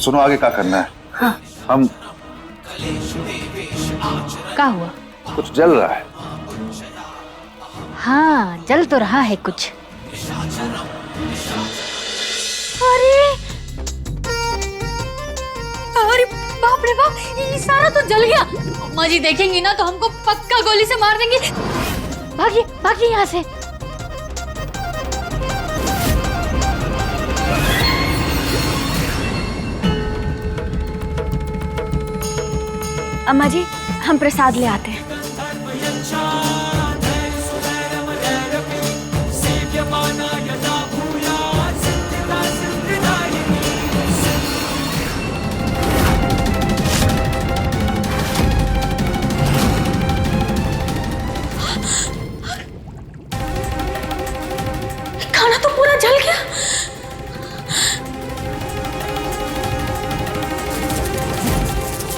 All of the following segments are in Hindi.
सुनो आगे क्या करना है। हाँ। हम क्या हुआ? कुछ जल रहा है। हाँ, जल तो रहा है कुछ। अरे अरे बाप रे बाप, ये सारा तो जल गया। अम्मा जी देखेंगी ना तो हमको पक्का गोली से मार देंगी। भागिए भागिए यहाँ से। अम्मा जी, हम प्रसाद ले आते हैं। खाना तो पूरा जल गया।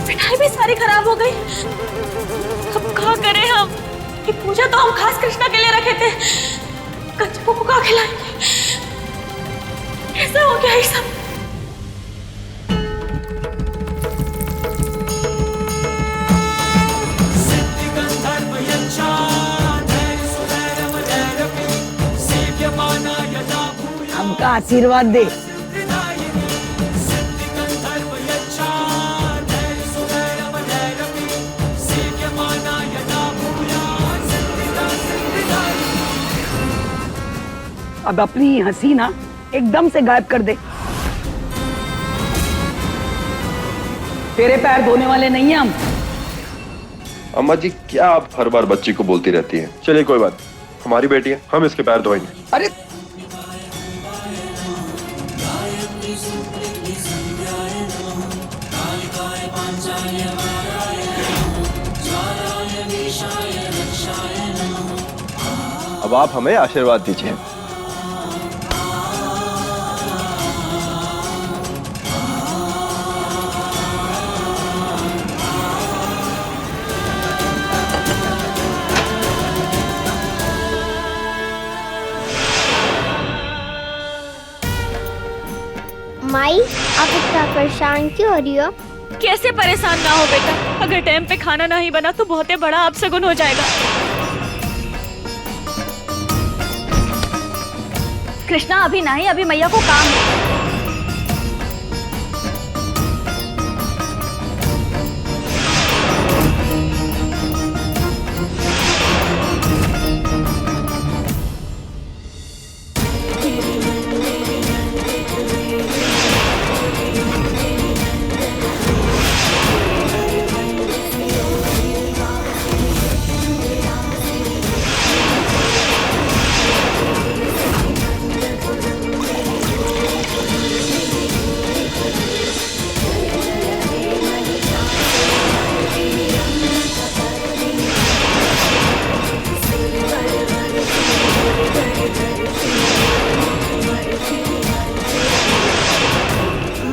मिठाई भी सारी खराब हो गई। अब क्या करें हम? ये पूजा तो हम खास कृष्णा के लिए रखे थे। कच्चू को क्या खिलाएंगे? कैसा हो गया ये सब? हमका आशीर्वाद दे। अब अपनी हंसी ना एकदम से गायब कर दे। तेरे पैर धोने वाले नहीं हैं हम। अम्मा जी क्या आप हर बार बच्ची को बोलती रहती हैं। चलिए कोई बात, हमारी बेटी है, हम इसके पैर धोएंगे। अरे अब आप हमें आशीर्वाद दीजिए। माई, आप इतना परेशान क्यों हो रही हो? कैसे परेशान ना हो बेटा, अगर टाइम पे खाना नहीं बना तो बहुत ही बड़ा अपशगुन हो जाएगा। कृष्णा अभी नहीं, अभी मैया को काम है।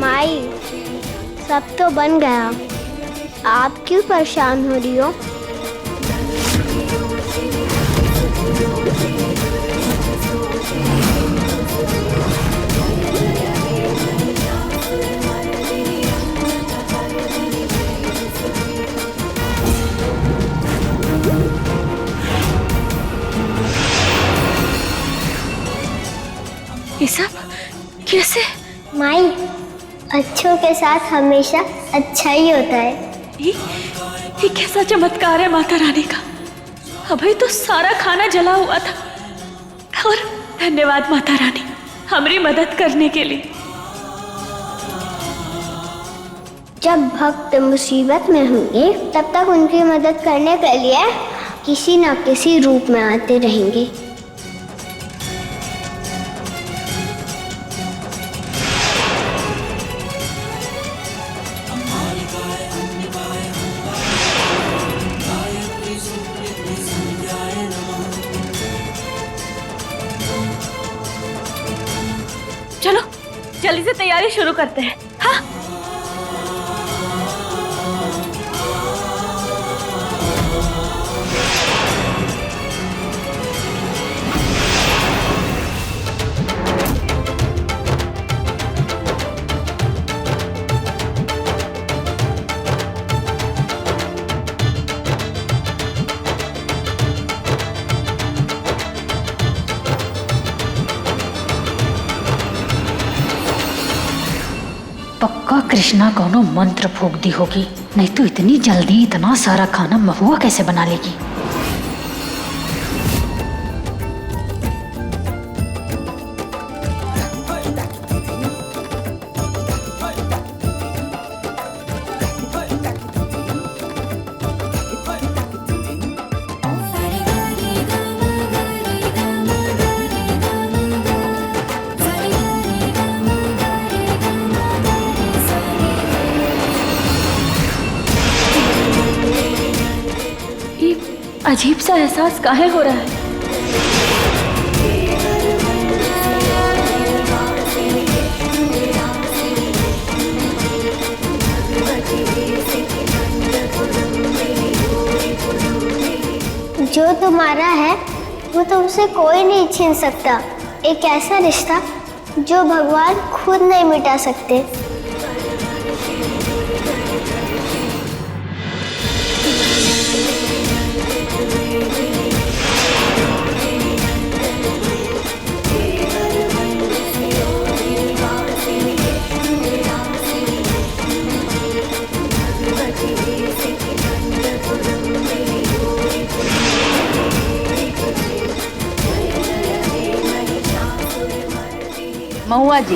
माई, सब तो बन गया, आप क्यों परेशान हो रही हो? ये सब कैसे? माई, अच्छों के साथ हमेशा अच्छा ही होता है। ये कैसा चमत्कार है माता रानी का। अभी तो सारा खाना जला हुआ था। और धन्यवाद माता रानी हमारी मदद करने के लिए। जब भक्त मुसीबत में होंगे तब तक उनकी मदद करने के लिए किसी न किसी रूप में आते रहेंगे। चलो जल्दी से तैयारी शुरू करते हैं। हाँ कृष्णा कोनो मंत्र फूक दी होगी, नहीं तो इतनी जल्दी इतना सारा खाना महुआ कैसे बना लेगी। अजीब सा एहसास काहे हो रहा है? जो तुम्हारा है वो तुमसे कोई नहीं छीन सकता। एक ऐसा रिश्ता जो भगवान खुद नहीं मिटा सकते। महुआ जी,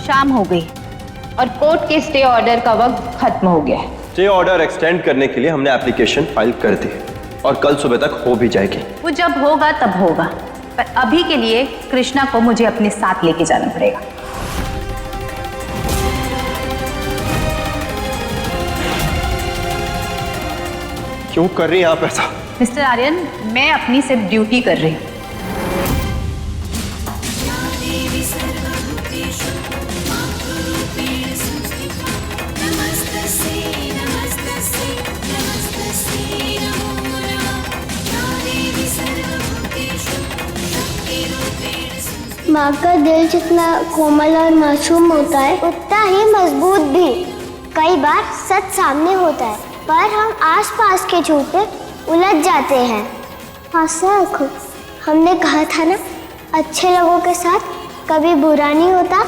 शाम हो गई और कोर्ट के स्टे ऑर्डर का वक्त खत्म हो गया है। स्टे ऑर्डर एक्सटेंड करने के लिए हमने एप्लीकेशन फाइल कर दी और कल सुबह तक हो भी जाएगी। वो जब होगा तब होगा, पर अभी के लिए कृष्णा को मुझे अपने साथ लेके जाना पड़ेगा। क्यों कर रही हैं आप ऐसा? मिस्टर आर्यन, मैं अपनी सिर्फ ड्यूटी कर रही हूँ। माँ का दिल जितना कोमल और मासूम होता है उतना ही मजबूत भी। कई बार सच सामने होता है पर हम आसपास के झूठे उलझ जाते हैं। आशा रखो, हमने कहा था ना, अच्छे लोगों के साथ कभी बुरा नहीं होता।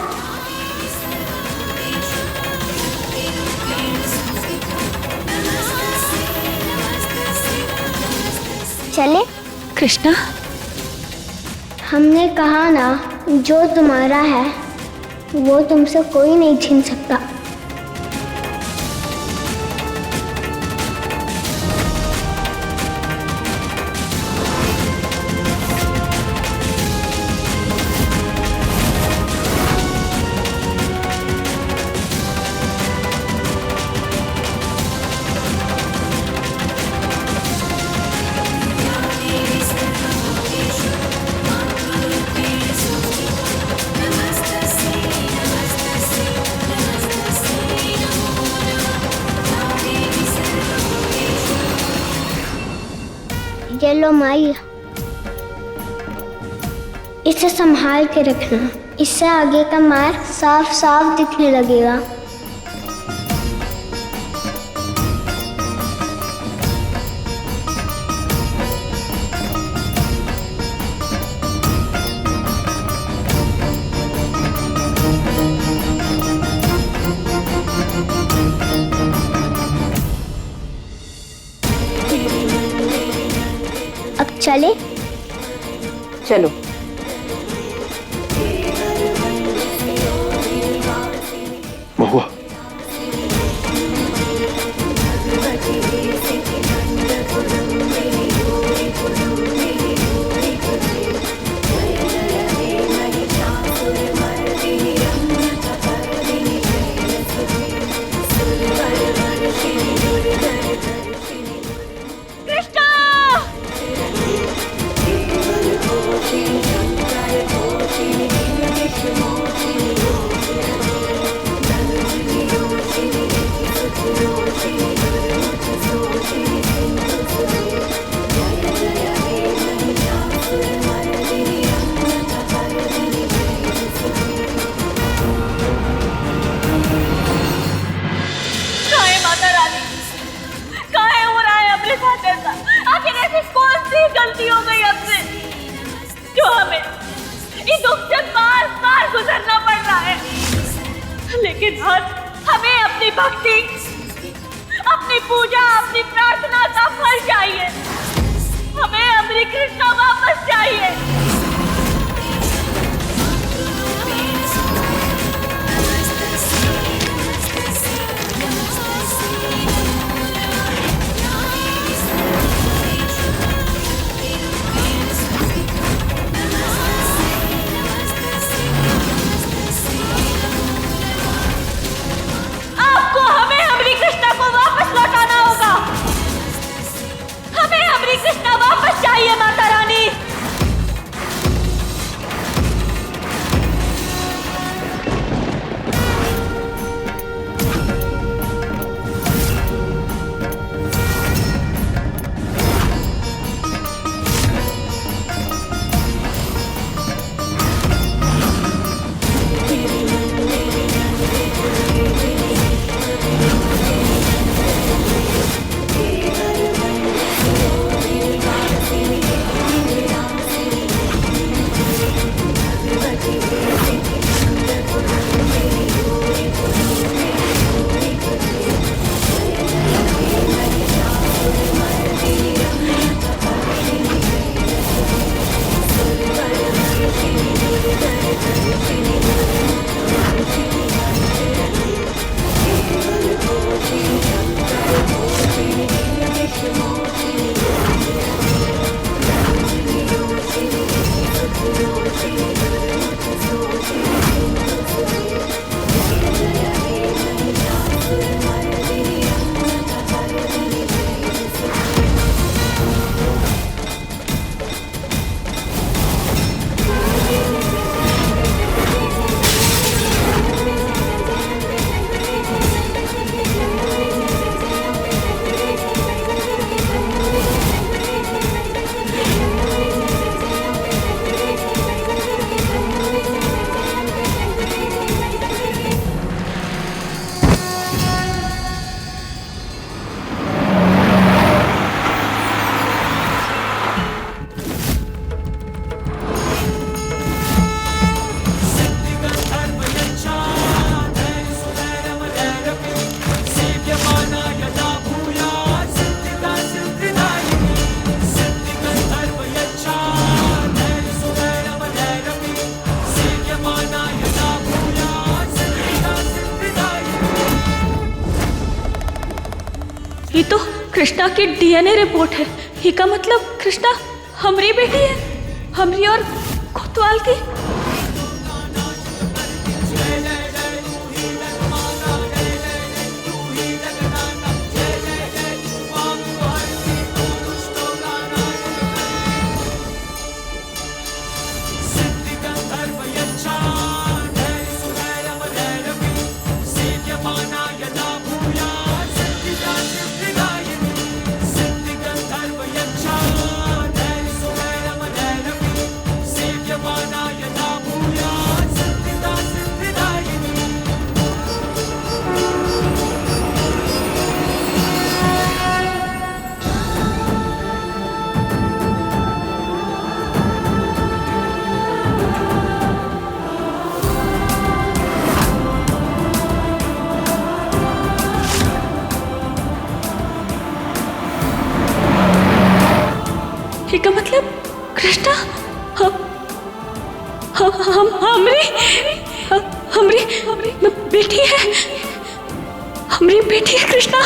चले कृष्णा, हमने कहा ना, जो तुम्हारा है वो तुमसे कोई नहीं छीन सकता। ये लो माई, इसे संभाल के रखना, इससे आगे का मार्ग साफ साफ दिखने लगेगा। अब चले? चलो। महुआ, कृष्णा! गलती हो गई हमसे, जो हमें इस दुख से बार बार गुजरना पड़ रहा है। लेकिन आज हमें अपनी भक्ति, अपनी पूजा, अपनी प्रार्थना का फल चाहिए। हमें हमारी कृष्णा वापस चाहिए। आपको हमें हमारी कृष्णा को वापस लौटाना होगा। हमें हमारी कृष्णा वापस चाहिए माता रानी। ये तो कृष्णा की डीएनए रिपोर्ट है। ये का मतलब कृष्णा हमारी बेटी है, हमारी और कोतवाल की। का मतलब कृष्णा हमारी बेटी है, हमारी बेटी है कृष्णा।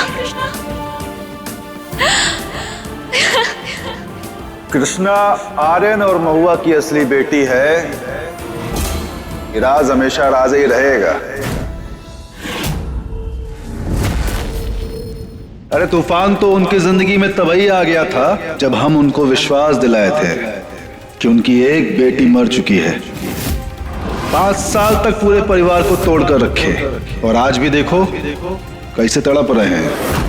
कृष्णा आर्यन और महुआ की असली बेटी है। ये राज हमेशा राज ही रहेगा। अरे तूफान तो उनकी जिंदगी में तभी आ गया था जब हम उनको विश्वास दिलाए थे कि उनकी एक बेटी मर चुकी है। 5 साल तक पूरे परिवार को तोड़कर रखे और आज भी देखो कैसे तड़प रहे हैं।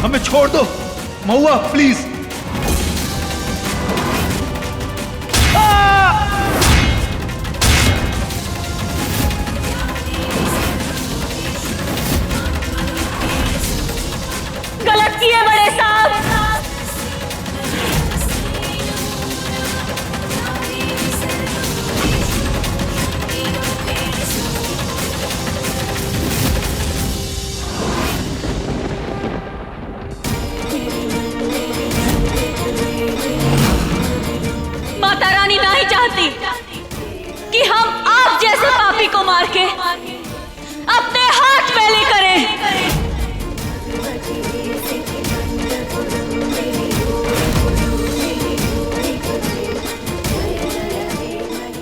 हमें छोड़ दो महुआ, प्लीज। गलत किए बड़े साहब। माता रानी नहीं चाहती कि हम आप जैसे पापी को मार के अपने हाथ पहले करें।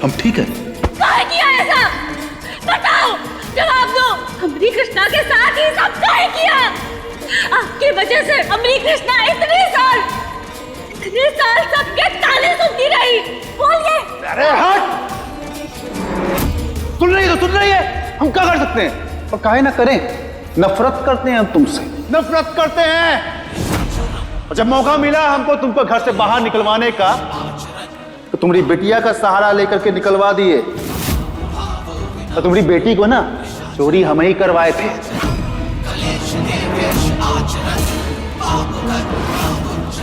हम ठीक है। काहे किया ऐसा? बताओ, जवाब दो। अमरी कृष्णा के साथ ही सब काहे किया? आपकी वजह से अमरी कृष्णा इतने साल सबके ताने सुनती रही। बोलिए। अरे हट! सुन रही है। हम क्या कर सकते हैं? और काहे ना करें, नफरत करते हैं हम तुमसे, नफरत करते हैं। और जब मौका मिला हमको तुमको घर से बाहर निकलवाने का, तो तुम्हारी बेटिया का सहारा लेकर के निकलवा दिए। और तुम्हारी बेटी को ना चोरी हम ही करवाए थे।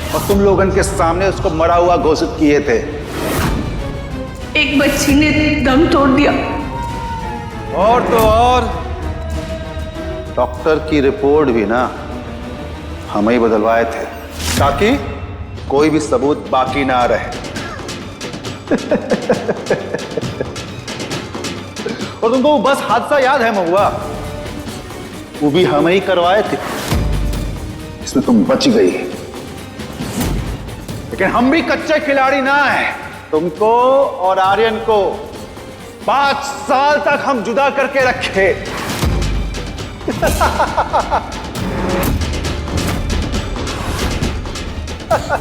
और तुम लोगों के सामने उसको मरा हुआ घोषित किए थे। एक बच्ची ने दम तोड़ दिया। और तो और डॉक्टर की रिपोर्ट भी ना हम ही बदलवाए थे, ताकि कोई भी सबूत बाकी ना रहे। और तुमको बस हादसा याद है महुआ? वो भी हम ही करवाए थे, इसमें तुम बच गई। लेकिन हम भी कच्चे खिलाड़ी ना हैं। तुमको और आर्यन को 5 साल तक हम जुदा करके रखे।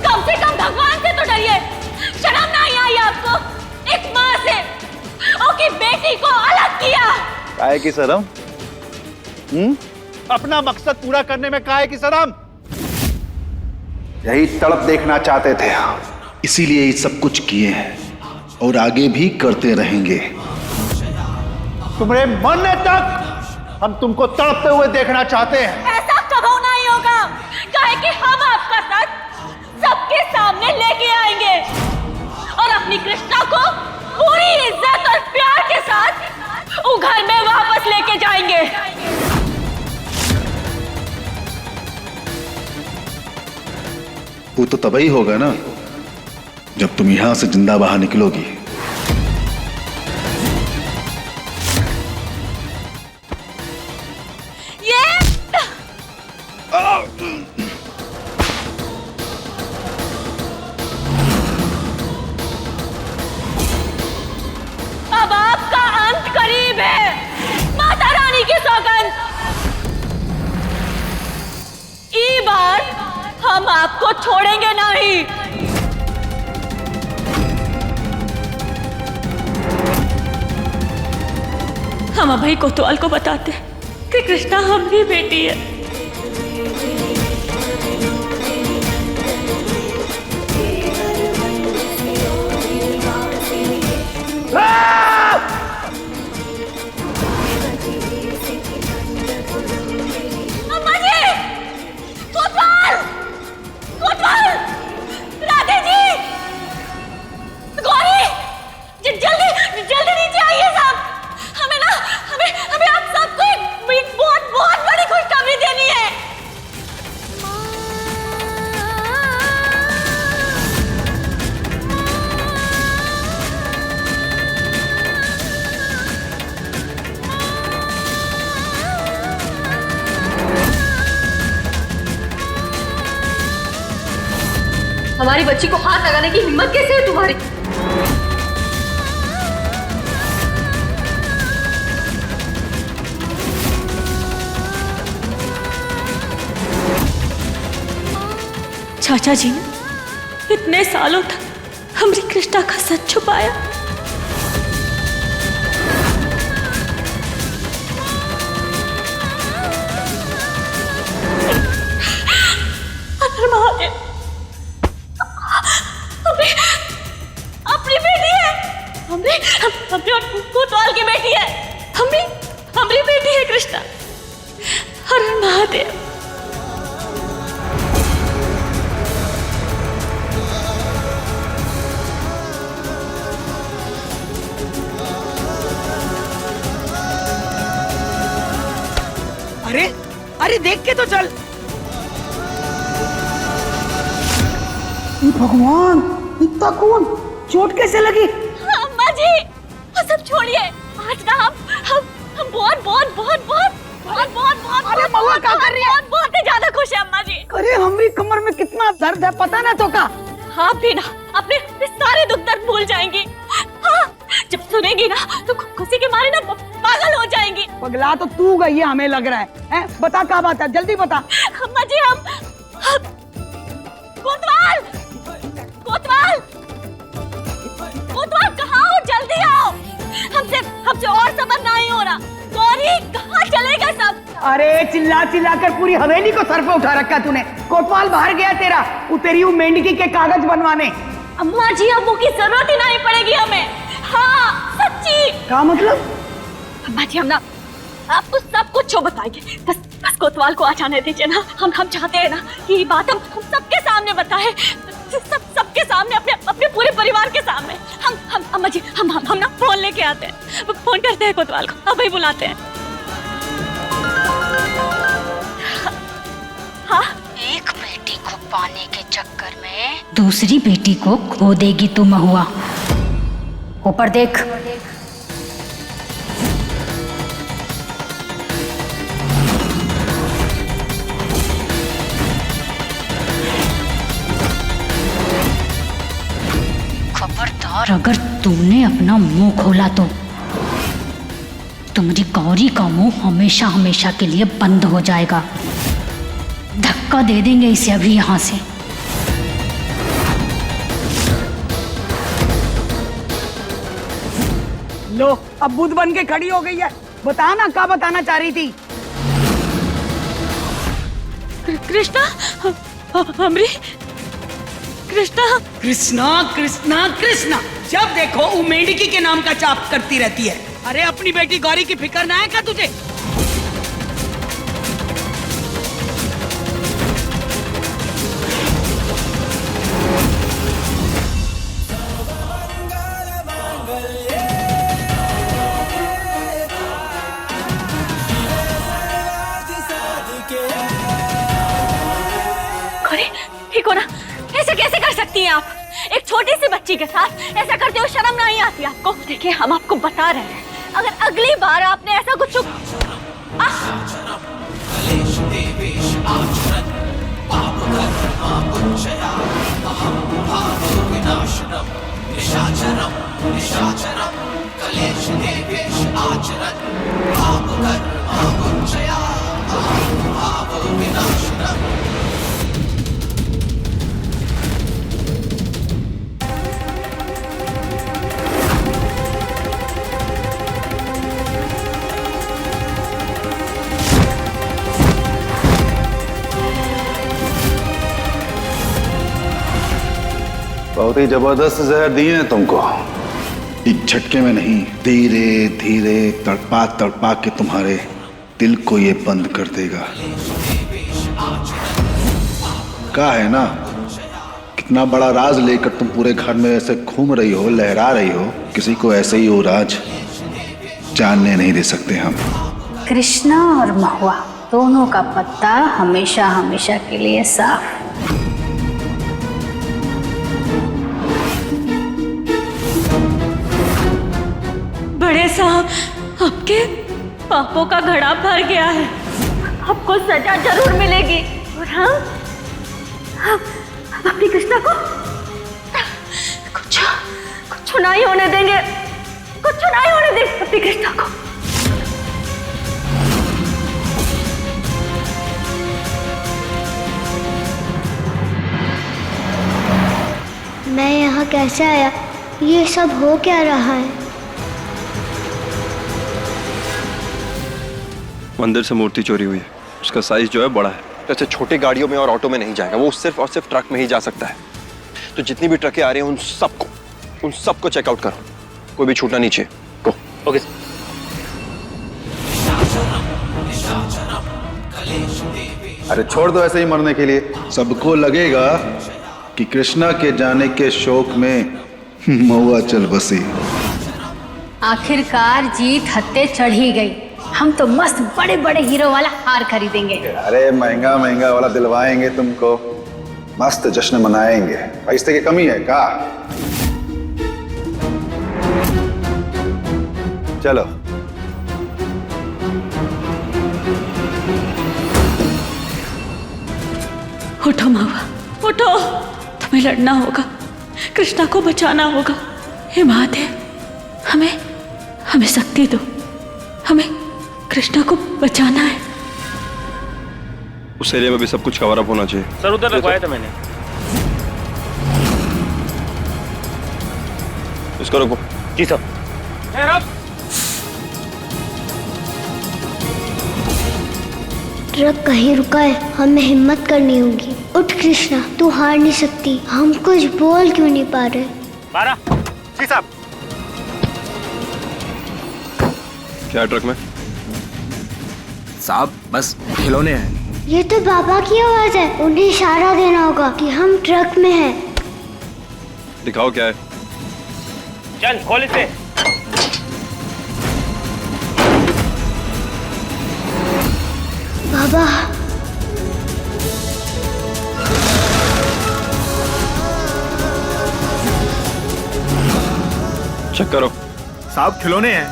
कम से कम भगवान से तो डरिए। शर्म नहीं आई आपको? एक माँ से उसकी बेटी को अलग किया। काहे की शर्म? अपना मकसद पूरा करने में काहे की शर्म? यही तड़प देखना चाहते थे हम, इसीलिए ये सब कुछ किए हैं और आगे भी करते रहेंगे। तुम्हारे मरने तक हम तुमको तड़पते हुए देखना चाहते हैं। ऐसा कभी नहीं होगा, काहे कि हम आपका सच सबके सामने लेके आएंगे और अपनी कृष्णा को पूरी इज्जत और प्यार के साथ वो घर में वापस लेके जाएंगे। वो तो तभी होगा ना जब तुम यहां से जिंदा बाहर निकलोगी। ये अब आपका अंत करीब है, माता रानी की सौगंध। ई बार हम आपको छोड़ेंगे नहीं। हम अभय कोतवाल को बताते कि कृष्णा हमारी बेटी है। अम्मा जी! कोतवाल! कोतवाल! राधे जी! गौरी! जल्दी नीचे आइए साहब। हमें आप सबको एक बहुत बड़ी खुशखबरी देनी है। हमारी बच्ची को हाथ लगाने की हिम्मत कैसे है तुम्हारी? चाचा जी ने इतने सालों तक हमारी कृष्णा का सच छुपाया। तो चल। भगवान, इतना कौन? चोट कैसे लगी? अम्मा जी, वो सब छोड़िए। आज ना हम बहुत अरे महुआ क्या कर रही है? बहुत ही ज्यादा खुश है अम्मा जी। अरे हमारी कमर में कितना दर्द है पता ना तो का। हाँ भी ना, अपने सारे दुख दर्द भूल जाएंगी। हाँ, जब सुनेगी ना तो खुशी के मारे ना पागल हो जाएंगी। पगला तो तू गई है हमें लग रहा है? बता क्या बात है, जल्दी बता। अम्मा जी हम कोतवाल कहाँ हो? जल्दी आओ। हमसे और सबर नहीं हो रहा। गौरी कहाँ चले गए सब? अरे चिल्ला चिल्ला कर पूरी हवेली को सर पे उठा रखा तूने। कोतवाल बाहर गया तेरा, वो तेरी वो मेंढकी के कागज बनवाने। अम्मा जी अब वो की जरूरत ही नहीं पड़ेगी हमें। हाँ सच्ची। क्या मतलब? अम्मा जी हम ना आपको सब कुछ जो बताएंगे। बस कोतवाल को आ जाने दीजिए ना। हम चाहते हैं ना कि ये बात हम सबके सामने बताएं, सबके सामने, अपने पूरे परिवार के सामने। हम अम्मा जी हम ना फोन लेके आते हैं, फोन करते हैं कोतवाल को, अभी बुलाते हैं। हाँ, एक बेटी को पाने के चक्कर में दूसरी बेटी को खो देगी तू महुआ। ऊपर देख। खबरदार अगर तूने अपना मुंह खोला तो तुम्हारी गौरी का मुंह हमेशा हमेशा के लिए बंद हो जाएगा। धक्का दे देंगे इसे अभी यहाँ से। लो अब बुद्ध बन के खड़ी हो गई है। बता ना क्या बताना चाह रही थी? कृष्णा, हमरी कृष्णा। कृष्णा कृष्णा कृष्णा, जब देखो वो मेंढकी के नाम का जाप करती रहती है। अरे अपनी बेटी गौरी की फिक्र ना है क्या तुझे? ठीक हो ना? ऐसे कैसे कर सकती हैं आप? एक छोटी सी बच्ची के साथ ऐसा करते हुए शर्म नहीं आती आपको? देखिए हम आपको बता रहे हैं, अगर अगली बार आपने ऐसा कुछ बहुत ही जबरदस्त जहर दिए हैं तुमको। एक झटके में नहीं, धीरे धीरे तड़पा तड़पा के तुम्हारे दिल को ये बंद कर देगा। क्या है ना, कितना बड़ा राज लेकर तुम पूरे घर में ऐसे घूम रही हो, लहरा रही हो। किसी को ऐसे ही वो राज जानने नहीं दे सकते हम। कृष्णा और महुआ दोनों का पत्ता हमेशा हमेशा के लिए साफ। बड़े साहब, आपके पापों का घड़ा भर गया है। आपको सजा जरूर मिलेगी। और हम अपनी कृष्णा को कुछ नहीं होने देंगे, कुछ नहीं होने देंगे अपनी कृष्णा को। मैं यहाँ कैसे आया? ये सब हो क्या रहा है? मंदिर से मूर्ति चोरी हुई है। उसका साइज जो है बड़ा है, जैसे छोटी गाड़ियों में और ऑटो में नहीं जाएगा, वो सिर्फ और सिर्फ ट्रक में ही जा सकता है। तो जितनी भी ट्रकें आ रही हैं उन सबको चेकआउट करो, कोई भी छूटना नहीं चाहिए। गो। ओके। अरे छोड़ दो ऐसे ही मरने के लिए। सबको लगेगा कि कृष्णा के जाने के शोक में महुआ चल बसी। आखिरकार जीत हत्ते चढ़ ही गई। हम तो मस्त बड़े बड़े हीरो वाला हार खरीदेंगे। अरे महंगा महंगा वाला दिलवाएंगे तुमको, मस्त जश्न मनाएंगे। पैसे की कमी है का? चलो उठो मावा, उठो। तुम्हें लड़ना होगा, कृष्णा को बचाना होगा। हे महादेव, हमें शक्ति दो, हमें कृष्णा को बचाना है। उस एरिया में भी सब कुछ कवर अप होना चाहिए। सर उधर लगवाया था मैंने। इसको रोको। जी सर। ट्रक कहीं रुका है, हमें हिम्मत करनी होगी। उठ कृष्णा, तू हार नहीं सकती। हम कुछ बोल क्यों नहीं पा रहे? 12। जी साहब। क्या ट्रक में? साहब बस खिलौने हैं। ये तो बाबा की आवाज है। उन्हें इशारा देना होगा कि हम ट्रक में हैं। दिखाओ क्या है। चल खोल इसे। बाबा, चेक करो। साहब खिलौने हैं।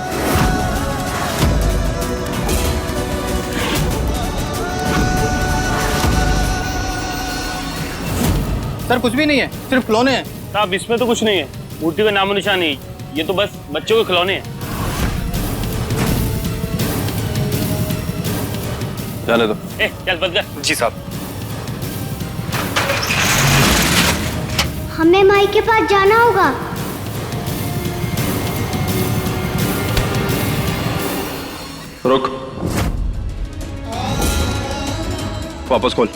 सर कुछ भी नहीं है, सिर्फ खिलौने हैं। साहब इसमें तो कुछ नहीं है, मूर्ति का नामो निशान नहीं, ये तो बस बच्चों के खिलौने हैं। जाने दो। चल बंद कर। जी साहब। हमें माई के पास जाना होगा। रुक, वापस खोल।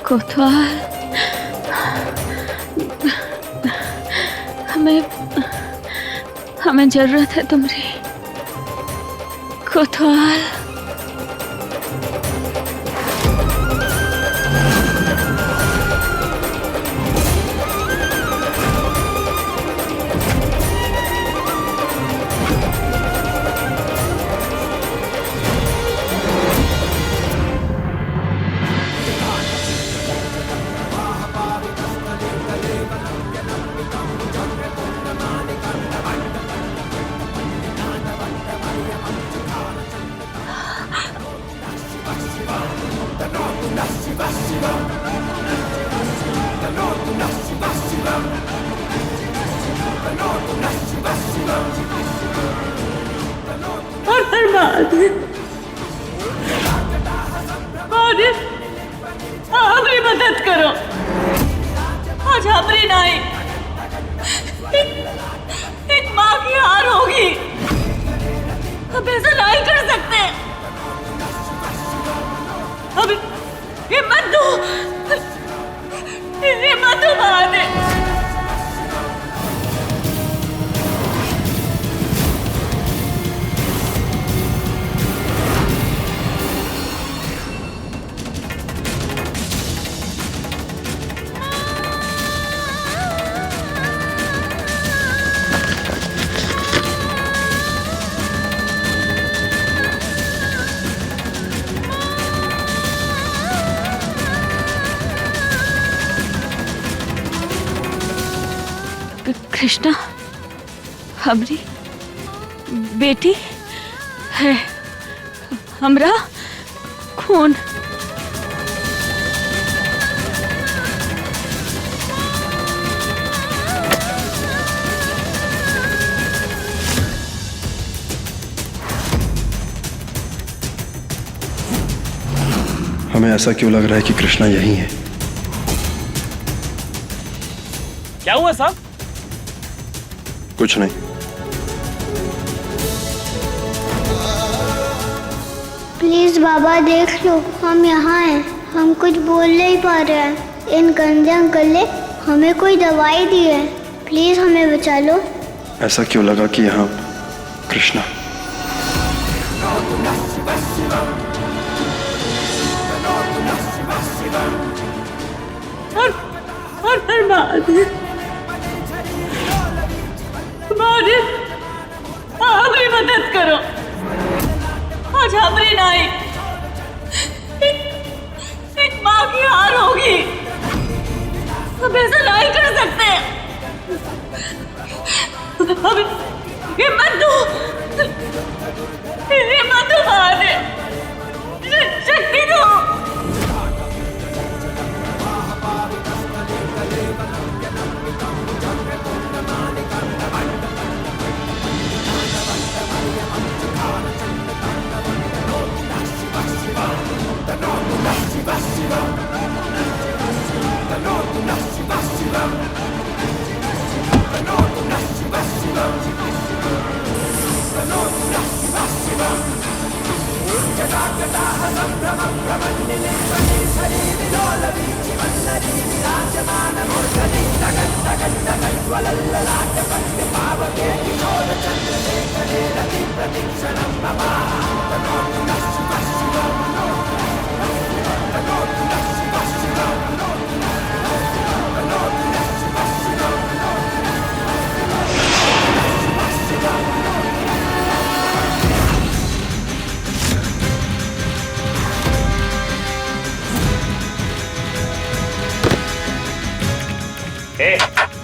कोतवाल, हमें जरूरत है तुम्हारी। कोतवाल, हमारी मदद करो। आज हमारी नाई एक माँ की हार होगी। हम ऐसा नहीं कर सकते। अब हिम्मत दो, हिम्मत दो महादेव। कृष्णा हमारी बेटी है, हमरा खून। हमें ऐसा क्यों लग रहा है कि कृष्णा यही है? क्या हुआ साहब? कुछ नहीं। प्लीज बाबा देख लो, हम यहाँ हैं। हम कुछ बोल नहीं पा रहे हैं। इन गंदे अंकल ने हमें कोई दवाई दी है। प्लीज हमें बचा लो। ऐसा क्यों लगा कि यहाँ कृष्णा? और महादेव हमारी मदद करो। आज हमारी नाई एक माँ की हार होगी। हम ऐसा नहीं कर सकते। अब हिम्मत दो महादेव, शक्ति दो।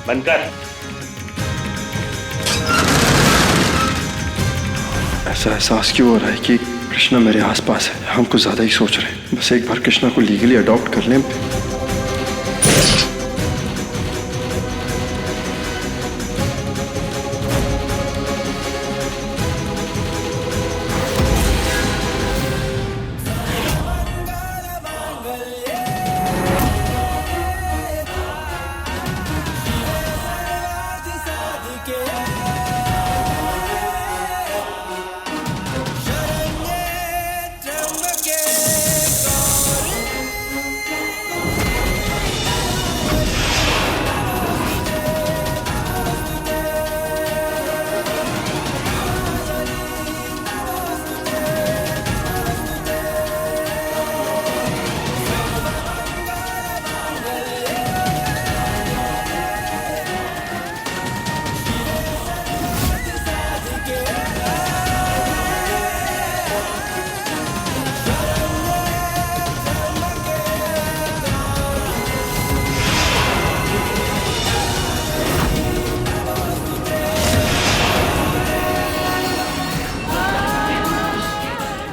बंद कर। ऐसा एहसास क्यों हो रहा है कि कृष्णा मेरे आसपास है? हम कुछ ज्यादा ही सोच रहे हैं। बस एक बार कृष्णा को लीगली अडॉप्ट कर लें।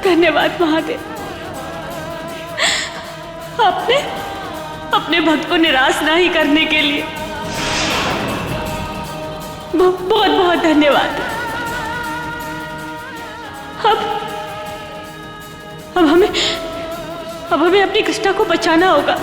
धन्यवाद महादेव, आपने अपने भक्त को निराश नहीं करने के लिए बहुत बहुत धन्यवाद। अब हमें अपनी कृष्णा को बचाना होगा।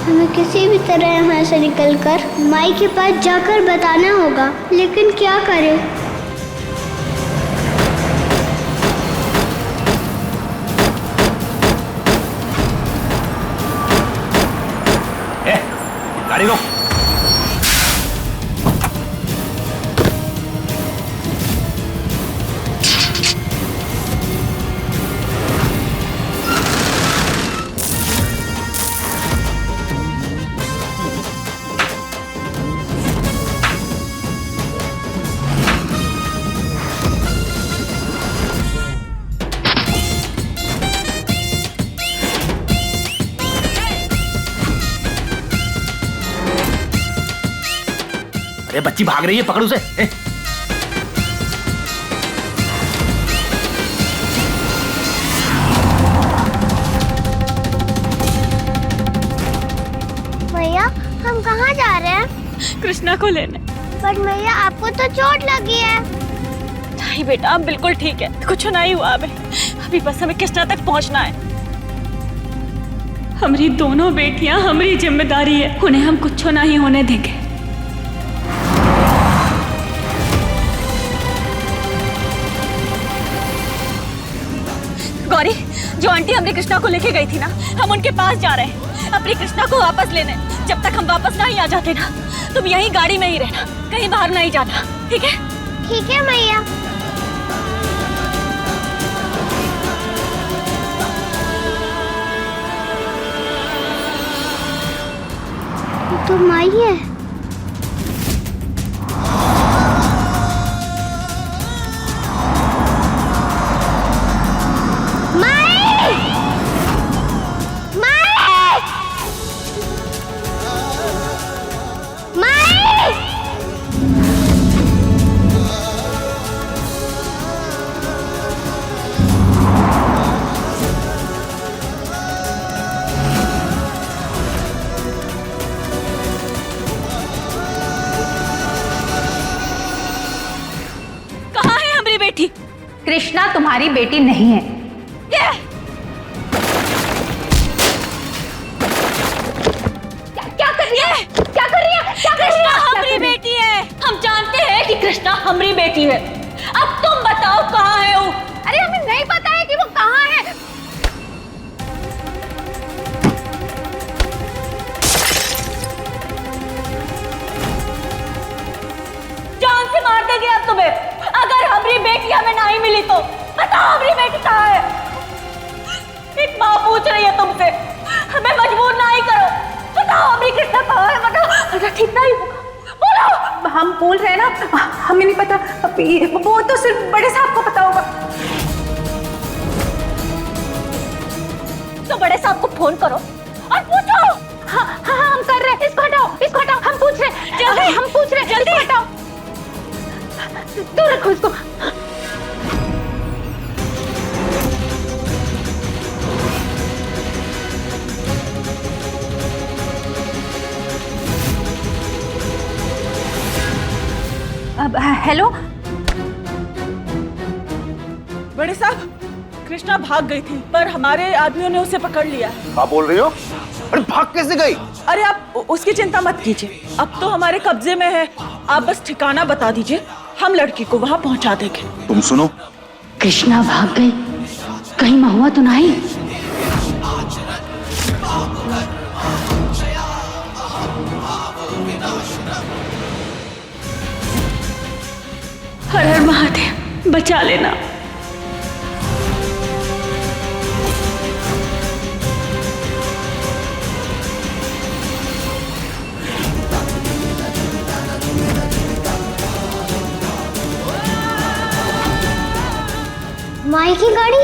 हमें किसी भी तरह यहाँ से निकलकर माई के पास जाकर बताना होगा, लेकिन क्या करें? गाड़ी रोक। अरे बच्ची भाग रही है, पकड़ उसे। कृष्णा को लेने। पर मैया आपको तो चोट लगी है। नहीं बेटा, अब बिल्कुल ठीक है, कुछ नहीं हुआ हमें। अभी बस हमें कृष्णा तक पहुंचना है। हमारी दोनों बेटियां हमारी जिम्मेदारी है, उन्हें हम कुछ नहीं होने देंगे। गौरी, जो आंटी हमारी कृष्णा को लेके गई थी ना, हम उनके पास जा रहे हैं अपनी कृष्णा को वापस लेने। जब तक हम वापस नहीं आ जाते ना, तुम यहीं गाड़ी में ही रहना, कहीं बाहर नहीं जाना, ठीक है? ठीक है मैया। तो माई है। माई! माई! माई! कहाँ है हमारी बेटी? कृष्णा तुम्हारी बेटी नहीं है। क्या कर रही है? क्या कर रही है? क्या कर रही है? हमारी बेटी है। हम जानते हैं कि कृष्णा हमारी बेटी है। अब तुम बताओ कहाँ है वो? अरे हमें नहीं पता है कि वो कहाँ है। जान से मार देंगे अब तुम्हें अगर हमारी बेटी हमें नहीं मिली तो। बताओ हमारी बेटी कहाँ है? एक माँ पूछ रही है तुमसे, हमें मजबूर नहीं करो। बताओ हमारी कृष्णा कहाँ है? बताओ, ठीक नहीं होगा, बोलो। हम बोल रहे हैं ना, हमें नहीं पता। वो तो सिर्फ बड़े साहब को पता होगा। तो बड़े साहब को फोन करो और पूछो। हाँ हाँ हम कर रहे हैं। इसको हटाओ, इसको हटाओ। हम पूछ रहे हैं, जल्दी हम पूछ रहे हैं, जल्दी हटाओ। दूर रखो इसको। अब हेलो। बड़े साहब, कृष्णा भाग गई थी पर हमारे आदमियों ने उसे पकड़ लिया है। आप बोल रही हो? अरे भाग कैसे गई? अरे आप उसकी चिंता मत कीजिए, अब तो हमारे कब्जे में है। आप बस ठिकाना बता दीजिए, हम लड़की को वहां पहुंचा देंगे। तुम सुनो, कृष्णा भाग गई, कहीं महुआ तो नहीं? हर हर महादेव, बचा लेना। माई की गाड़ी।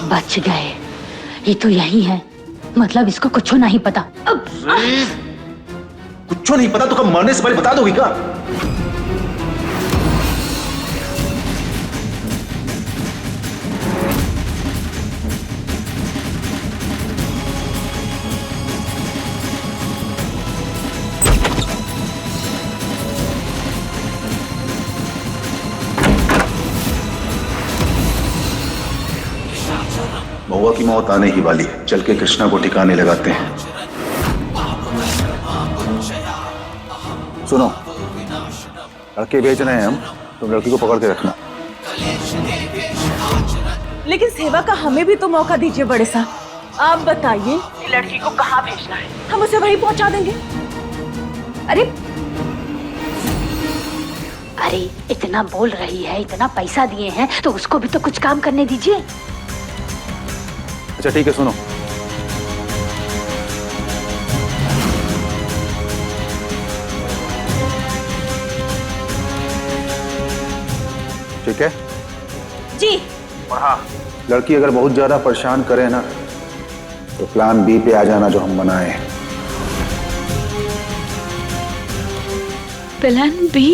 बच गए, ये तो यही है। मतलब इसको कुछ नहीं पता। अब कुछ नहीं पता तो कब मरने से पहले बता दोगी क्या? महुआ की मौत आने ही वाली है, चल के कृष्णा को ठिकाने लगाते हैं। सुनो, लड़के भेज रहे हैं हम, तुम लड़की को पकड़ के रखना। लेकिन सेवा का हमें भी तो मौका दीजिए बड़े साहब। आप बताइए कि लड़की को कहाँ भेजना है, हम उसे वहीं पहुंचा देंगे। अरे अरे इतना बोल रही है, इतना पैसा दिए हैं तो उसको भी तो कुछ काम करने दीजिए। अच्छा ठीक है, सुनो, ठीक है जी। और हाँ, लड़की अगर बहुत ज्यादा परेशान करे ना तो प्लान बी पे आ जाना जो हम बनाए। Plan B?